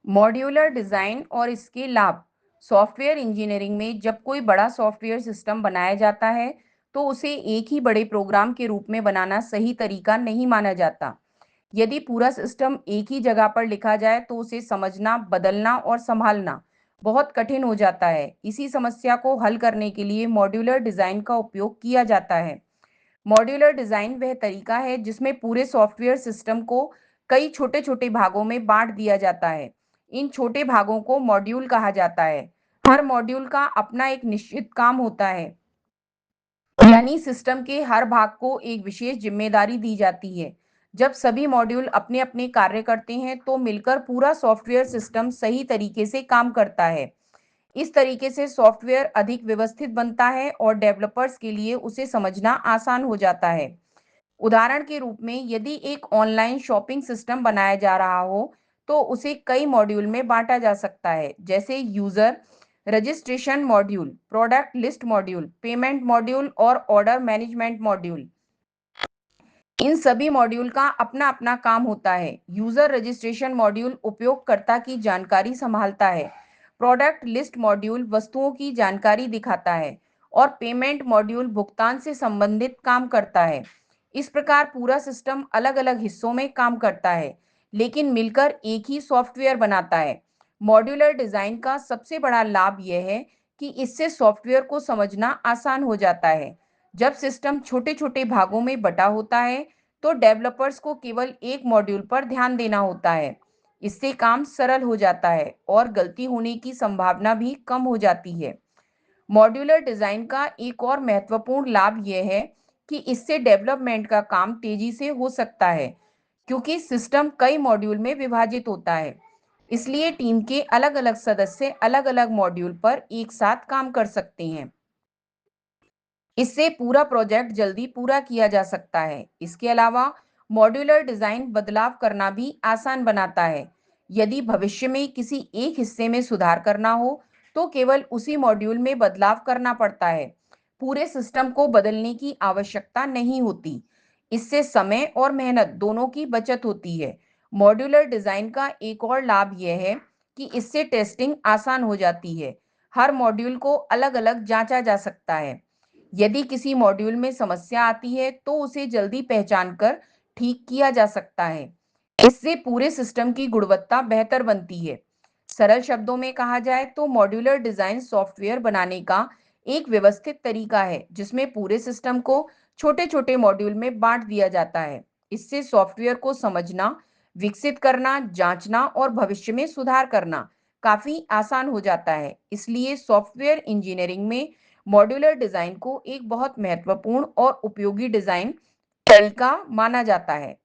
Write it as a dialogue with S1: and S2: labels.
S1: Modular design और इसके लाभ। सॉफ्टवेयर इंजीनियरिंग में जब कोई बड़ा सॉफ्टवेयर सिस्टम बनाया जाता है, तो उसे एक ही बड़े प्रोग्राम के रूप में बनाना सही तरीका नहीं माना जाता। यदि पूरा सिस्टम एक ही जगह पर लिखा जाए, तो उसे समझना, बदलना और संभालना बहुत कठिन हो जाता है। इसी समस्या को हल करने के लिए मॉड्यूलर डिज़ाइन का उपयोग किया जाता है। मॉड्यूलर डिज़ाइन वह तरीका है जिसमें पूरे सॉफ्टवेयर सिस्टम को कई छोटे-छोटे भागों में बाँट दिया जाता है। इन छोटे भागों को मॉड्यूल कहा जाता है। हर मॉड्यूल का अपना एक निश्चित काम होता है, यानी सिस्टम के हर भाग को एक विशेष जिम्मेदारी दी जाती है। जब सभी मॉड्यूल अपने-अपने कार्य करते हैं, तो मिलकर पूरा सॉफ्टवेयर सिस्टम सही तरीके से काम करता है। इस तरीके से सॉफ्टवेयर अधिक व्यवस्थित बनता है और डेवलपर्स के लिए उसे समझना आसान हो जाता है। उदाहरण के रूप में, यदि एक ऑनलाइन शॉपिंग सिस्टम बनाया जा रहा हो, तो उसे कई मॉड्यूल में बांटा जा सकता है, जैसे user registration module, product list module, payment module और ऑर्डर मैनेजमेंट मॉड्यूल। इन सभी मॉड्यूल का अपना अपना काम होता है। यूजर रजिस्ट्रेशन मॉड्यूल उपयोगकर्ता की जानकारी संभालता है। प्रोडक्ट लिस्ट मॉड्यूल वस्तुओं की जानकारी दिखाता है और पेमेंट मॉड्यूल भुगतान से संबंधित काम करता है। इस प्रकार पूरा सिस्टम अलग अलग हिस्सों में काम करता है, लेकिन मिलकर एक ही सॉफ्टवेयर बनाता है। मॉड्यूलर डिजाइन का सबसे बड़ा लाभ यह है कि इससे सॉफ्टवेयर को समझना आसान हो जाता है। जब सिस्टम छोटे-छोटे भागों में बटा होता है, तो डेवलपर्स को केवल एक मॉड्यूल पर ध्यान देना होता है। इससे काम सरल हो जाता है और गलती होने की संभावना भी कम हो जाती है। मॉड्यूलर डिजाइन का एक और महत्वपूर्ण लाभ यह है कि इससे डेवलपमेंट का काम तेजी से हो सकता है, क्योंकि सिस्टम कई मॉड्यूल में विभाजित होता है। इसलिए टीम के अलग-अलग सदस्य अलग-अलग मॉड्यूल पर एक साथ काम कर सकते हैं। इससे पूरा प्रोजेक्ट जल्दी पूरा किया जा सकता है। इसके अलावा मॉड्यूलर डिजाइन बदलाव करना भी आसान बनाता है। यदि भविष्य में किसी एक हिस्से में सुधार करना हो, तो केवल उसी मॉड्यूल में बदलाव करना पड़ता है। पूरे सिस्टम को बदलने की आवश्यकता नहीं होती। इससे समय और मेहनत दोनों की बचत होती है। मॉड्यूलर डिजाइन का एक और लाभ यह है कि इससे टेस्टिंग आसान हो जाती है। हर मॉड्यूल को अलग-अलग जांचा जा सकता है। यदि किसी मॉड्यूल में समस्या आती है, तो उसे जल्दी पहचान कर ठीक किया जा सकता है। इससे पूरे सिस्टम की गुणवत्ता बेहतर बनती है। सरल शब्दों में कहा जाए, तो मॉड्यूलर डिजाइन सॉफ्टवेयर बनाने का एक व्यवस्थित तरीका है, जिसमें पूरे सिस्टम को छोटे-छोटे मॉड्यूल में बांट दिया जाता है। इससे सॉफ्टवेयर को समझना, विकसित करना, जांचना और भविष्य में सुधार करना काफी आसान हो जाता है। इसलिए सॉफ्टवेयर इंजीनियरिंग में मॉड्यूलर डिजाइन को एक बहुत महत्वपूर्ण और उपयोगी डिजाइन तरीका माना जाता है।